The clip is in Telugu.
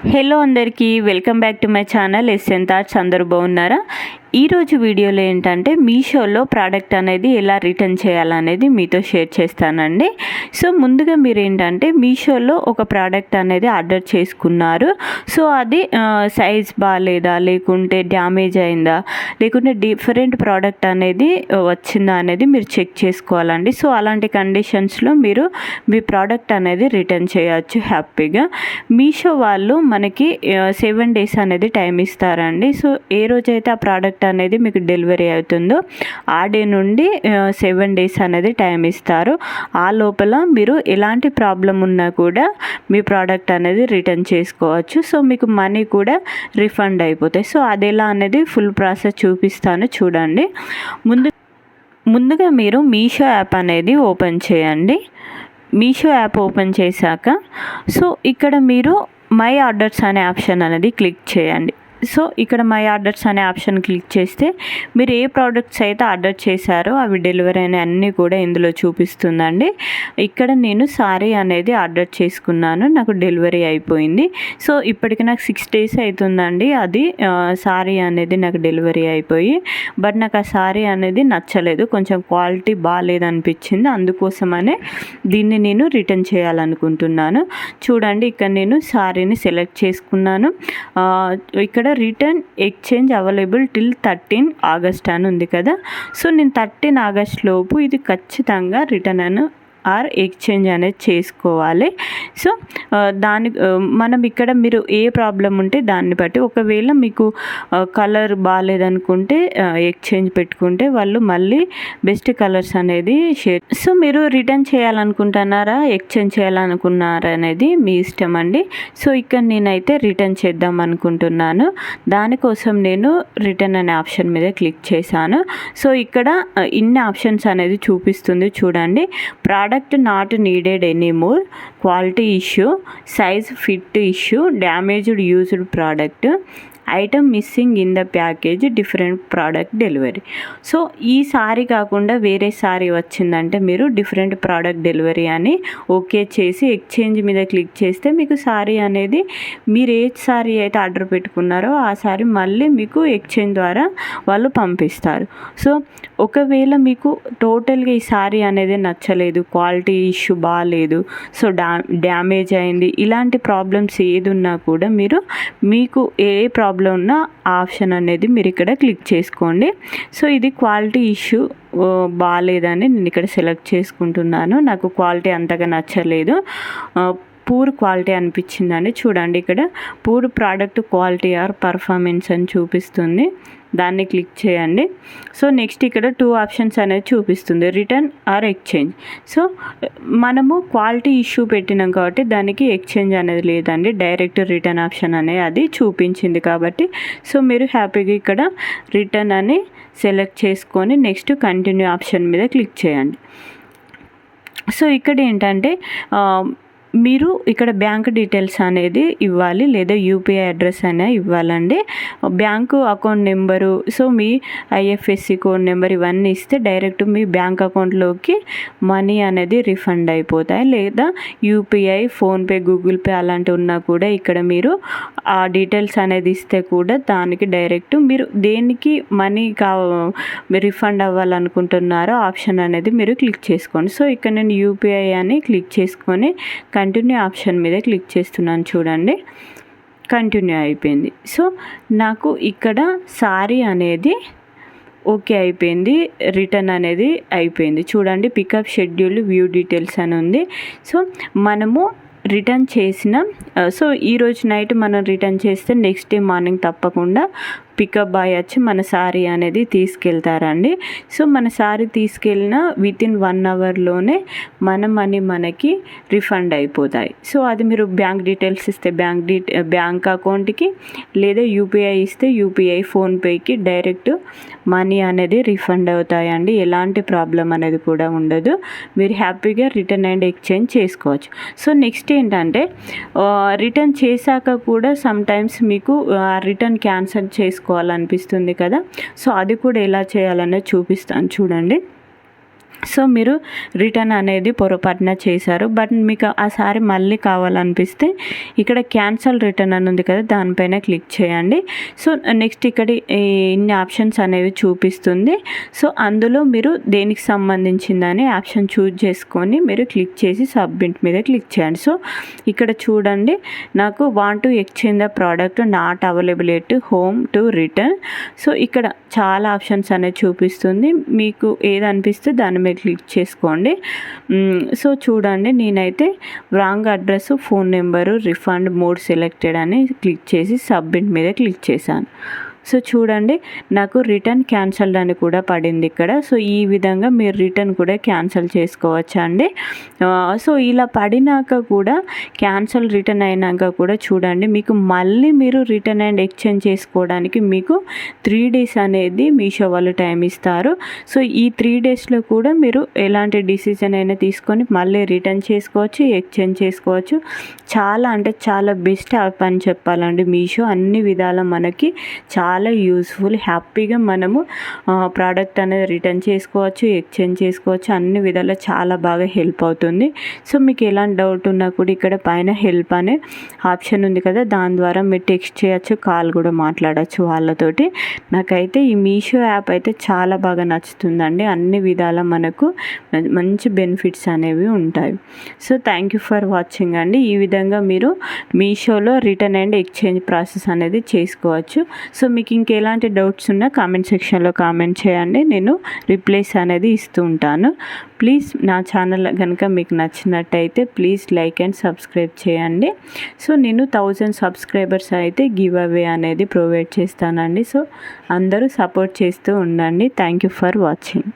హలో అందరికీ welcome back to my channel SN thoughts. అందరూ బాగున్నారా? ఈరోజు వీడియోలో ఏంటంటే మీషోలో ప్రోడక్ట్ అనేది ఎలా రిటర్న్ చేయాలనేది మీతో షేర్ చేస్తానండి. సో ముందుగా మీరు ఏంటంటే మీషోలో ఒక ప్రోడక్ట్ అనేది ఆర్డర్ చేసుకున్నారు. సో అది సైజ్ బాగాలేదా, లేకుంటే డ్యామేజ్ అయిందా, లేకుంటే డిఫరెంట్ ప్రోడక్ట్ అనేది వచ్చిందా అనేది మీరు చెక్ చేసుకోవాలండి. సో అలాంటి కండిషన్స్లో మీరు మీ ప్రోడక్ట్ అనేది రిటర్న్ చేయొచ్చు హ్యాపీగా. మీషో వాళ్ళు మనకి 7 days అనేది టైం ఇస్తారండి. సో ఏ రోజైతే ఆ ప్రోడక్ట్ అనేది మీకు డెలివరీ అవుతుందో ఆ డే నుండి 7 days అనేది టైం ఇస్తారు. ఆ లోపల మీరు ఎలాంటి ప్రాబ్లం ఉన్నా కూడా మీ ప్రోడక్ట్ అనేది రిటర్న్ చేసుకోవచ్చు. సో మీకు మనీ కూడా రిఫండ్ అయిపోతాయి. సో అది ఎలా అనేది ఫుల్ ప్రాసెస్ చూపిస్తాను చూడండి. ముందుగా మీరు మీషో యాప్ అనేది ఓపెన్ చేయండి. మీషో యాప్ ఓపెన్ చేశాక సో ఇక్కడ మీరు మై ఆర్డర్స్ అనే ఆప్షన్ అనేది క్లిక్ చేయండి. సో ఇక్కడ మై ఆర్డర్స్ అనే ఆప్షన్ క్లిక్ చేస్తే మీరు ఏ ప్రోడక్ట్స్ అయితే ఆర్డర్ చేశారో అవి డెలివరీ అయిన అన్నీ కూడా ఇందులో చూపిస్తుందండి. ఇక్కడ నేను సారీ అనేది ఆర్డర్ చేసుకున్నాను, నాకు డెలివరీ అయిపోయింది. సో ఇప్పటికి నాకు 6 days అవుతుందండి అది సారీ అనేది నాకు డెలివరీ అయిపోయి. బట్ నాకు ఆ సారీ అనేది నచ్చలేదు, కొంచెం క్వాలిటీ బాగాలేదనిపించింది. అందుకోసమనే దీన్ని నేను రిటర్న్ చేయాలనుకుంటున్నాను. చూడండి ఇక్కడ నేను సారీని సెలెక్ట్ చేసుకున్నాను. ఇక్కడ return exchange available till 13 August అని ఉంది కదా. సో నేను 13 August లోపు ఇది ఖచ్చితంగా రిటర్న్ ఆర్ ఎక్స్చేంజ్ అనేది చేసుకోవాలి. సో మనం ఇక్కడ మీరు ఏ ప్రాబ్లం ఉంటే దాన్ని బట్టి, ఒకవేళ మీకు కలర్ బాగాలేదనుకుంటే ఎక్స్చేంజ్ పెట్టుకుంటే వాళ్ళు మళ్ళీ బెస్ట్ కలర్స్ అనేది షేర్. సో మీరు రిటర్న్ చేయాలనుకుంటున్నారా, ఎక్స్చేంజ్ చేయాలనుకున్నారా అనేది మీ ఇష్టం అండి. సో ఇక్కడ నేనైతే రిటర్న్ చేద్దాం అనుకుంటున్నాను. దానికోసం నేను రిటర్న్ అనే ఆప్షన్ మీద క్లిక్ చేశాను. సో ఇక్కడ ఇన్ని ఆప్షన్స్ అనేది చూపిస్తుంది చూడండి. Product not needed anymore, quality issue, size fit issue, damaged used product, item missing in the package, different product delivery. So ఈ సారీ కాకుండా వేరే సారీ వచ్చిందంటే మీరు డిఫరెంట్ ప్రోడక్ట్ డెలివరీ అని ఓకే చేసి ఎక్స్చేంజ్ మీద క్లిక్ చేస్తే మీకు సారీ అనేది మీరు ఏ సారీ అయితే ఆర్డర్ పెట్టుకున్నారో ఆ సారీ మళ్ళీ మీకు ఎక్స్చేంజ్ ద్వారా వాళ్ళు పంపిస్తారు. సో ఒకవేళ మీకు టోటల్గా ఈ సారీ అనేది నచ్చలేదు, క్వాలిటీ ఇష్యూ బాగాలేదు, సో డ్యామేజ్ అయింది, ఇలాంటి ప్రాబ్లమ్స్ ఏది ఉన్నా కూడా మీరు మీకు ఏ ప్రాబ్లం ఉన్న ఆప్షన్ అనేది మీరు ఇక్కడ క్లిక్ చేసుకోండి. సో ఇది క్వాలిటీ ఇష్యూ బాగాలేదని నేను ఇక్కడ సెలెక్ట్ చేసుకుంటున్నాను. నాకు క్వాలిటీ అంతగా నచ్చలేదు, పూర్ క్వాలిటీ అనిపించిందండి. చూడండి ఇక్కడ poor product quality are performance అని చూపిస్తుంది, దాన్ని క్లిక్ చేయండి. సో నెక్స్ట్ ఇక్కడ 2 ఆప్షన్స్ అనేది చూపిస్తుంది, రిటర్న్ ఆర్ ఎక్స్చేంజ్. సో మనము క్వాలిటీ ఇష్యూ పెట్టినాం కాబట్టి దానికి ఎక్స్చేంజ్ అనేది లేదండి, డైరెక్ట్ రిటర్న్ ఆప్షన్ అనేది అది చూపించింది కాబట్టి సో మీరు హ్యాపీగా ఇక్కడ రిటర్న్ అని సెలెక్ట్ చేసుకొని నెక్స్ట్ కంటిన్యూ ఆప్షన్ మీద క్లిక్ చేయండి. సో ఇక్కడ ఏంటంటే మీరు ఇక్కడ బ్యాంక్ డీటెయిల్స్ అనేది ఇవ్వాలి, లేదా యూపీఐ అడ్రస్ అనేది ఇవ్వాలండి. బ్యాంకు అకౌంట్ నెంబరు, సో మీ ఐఎఫ్ఎస్సి కోడ్ నెంబర్ ఇవన్నీ ఇస్తే డైరెక్ట్ మీ బ్యాంక్ అకౌంట్లోకి మనీ అనేది రిఫండ్ అయిపోతాయి. లేదా యూపీఐ, ఫోన్పే, గూగుల్ పే అలాంటివి ఉన్నా కూడా ఇక్కడ మీరు ఆ డీటెయిల్స్ అనేది ఇస్తే కూడా దానికి డైరెక్ట్ మీరు దేనికి మనీ రిఫండ్ అవ్వాలనుకుంటున్నారో ఆప్షన్ అనేది మీరు క్లిక్ చేసుకోండి. సో ఇక్కడ నేను యూపీఐ అని క్లిక్ చేసుకొని కంటిన్యూ ఆప్షన్ మీద క్లిక్ చేస్తున్నాను చూడండి, కంటిన్యూ అయిపోయింది. సో నాకు ఇక్కడ సారీ అనేది ఓకే అయిపోయింది, రిటర్న్ అనేది అయిపోయింది. చూడండి పికప్ షెడ్యూల్, వ్యూ డీటెయిల్స్ అని ఉంది. సో మనము రిటర్న్ చేసిన సో ఈరోజు నైట్ మనం రిటర్న్ చేస్తే నెక్స్ట్ డే మార్నింగ్ తప్పకుండా పికప్ బాయ్ వచ్చి మన సారీ అనేది తీసుకెళ్తారండి. సో మన సారీ తీసుకెళ్ళిన వితిన్ 1 hourలోనే మన మనీ మనకి రిఫండ్ అయిపోతాయి. సో అది మీరు బ్యాంక్ డీటెయిల్స్ ఇస్తే బ్యాంక్ అకౌంట్కి, లేదా యూపీఐ ఇస్తే యూపీఐ, ఫోన్పేకి డైరెక్ట్ మనీ అనేది రిఫండ్ అవుతాయండి. ఎలాంటి ప్రాబ్లం అనేది కూడా ఉండదు, మీరు హ్యాపీగా రిటర్న్ అండ్ ఎక్స్చేంజ్ చేసుకోవచ్చు. సో నెక్స్ట్ ఏంటంటే రిటర్న్ చేశాక కూడా సమ్టైమ్స్ మీకు రిటర్న్ క్యాన్సిల్ చేసుకోవాలనిపిస్తుంది కదా. సో అది కూడా ఎలా చేయాలనేది చూపిస్తాను చూడండి. సో మీరు రిటర్న్ అనేది పొరపాటున చేశారు, బట్ మీకు ఆ సారీ మళ్ళీ కావాలనిపిస్తే ఇక్కడ క్యాన్సల్ రిటర్న్ అని ఉంది కదా, దానిపైన క్లిక్ చేయండి. సో నెక్స్ట్ ఇక్కడ ఇన్ని ఆప్షన్స్ అనేవి చూపిస్తుంది. సో అందులో మీరు దేనికి సంబంధించిందని ఆప్షన్ చూజ్ చేసుకొని మీరు క్లిక్ చేసి సబ్మిట్ మీద క్లిక్ చేయండి. సో ఇక్కడ చూడండి, నాకు want to exchange the product not available at home to return. So ఇక్కడ చాలా ఆప్షన్స్ అనేది చూపిస్తుంది, మీకు ఏది అనిపిస్తే దాని మీద క్లిక్ చేసుకోండి. సో చూడండి, నేనైతే wrong address, phone number, refund mode selected అని క్లిక్ చేసి సబ్మిట్ మీద క్లిక్ చేశాను. సో చూడండి, నాకు రిటర్న్ క్యాన్సల్డ్ అని కూడా పడింది ఇక్కడ. సో ఈ విధంగా మీరు రిటర్న్ కూడా క్యాన్సిల్ చేసుకోవచ్చు అండి. సో ఇలా పడినాక కూడా క్యాన్సల్ రిటర్న్ అయినాక కూడా చూడండి, మీకు మళ్ళీ మీరు రిటర్న్ అండ్ ఎక్స్చేంజ్ చేసుకోవడానికి మీకు 3 days అనేది మీషో వాళ్ళు టైం ఇస్తారు. సో ఈ 3 daysలో కూడా మీరు ఎలాంటి డిసిజన్ అయినా తీసుకొని మళ్ళీ రిటర్న్ చేసుకోవచ్చు, ఎక్స్చేంజ్ చేసుకోవచ్చు. చాలా అంటే చాలా బెస్ట్ యాప్ అని చెప్పాలండి మీషో. అన్ని విధాల మనకి చాలా యూస్ఫుల్, హ్యాపీగా మనము ప్రోడక్ట్ అనేది రిటర్న్ చేసుకోవచ్చు, ఎక్స్చేంజ్ చేసుకోవచ్చు. అన్ని విధాలా చాలా బాగా హెల్ప్ అవుతుంది. సో మీకు ఎలాంటి డౌట్ ఉన్నా కూడా ఇక్కడ పైన హెల్ప్ అనే ఆప్షన్ ఉంది కదా, దాని ద్వారా మీరు టెక్స్ట్ చేయొచ్చు, కాల్ కూడా మాట్లాడచ్చు వాళ్ళతోటి. నాకైతే ఈ మీషో యాప్ అయితే చాలా బాగా నచ్చుతుందండి. అన్ని విధాలా మనకు మంచి బెనిఫిట్స్ అనేవి ఉంటాయి. So thank you for watching అండి. ఈ విధంగా మీరు మీషోలో రిటర్న్ అండ్ ఎక్స్చేంజ్ ప్రాసెస్ అనేది చేసుకోవచ్చు. సో మీకు ఇంకెలాంటి డౌట్స్ ఉన్నా కామెంట్ సెక్షన్లో కామెంట్ చేయండి, నేను రిప్లైస్ అనేది ఇస్తూ ఉంటాను. ప్లీజ్ నా ఛానల్ కనుక మీకు నచ్చినట్టయితే ప్లీజ్ లైక్ అండ్ సబ్స్క్రైబ్ చేయండి. సో నేను 1000 సబ్స్క్రైబర్స్ అయితే గివ్ అవే అనేది ప్రొవైడ్ చేస్తానండి. సో అందరూ సపోర్ట్ చేస్తూ ఉండండి. Thank you for watching.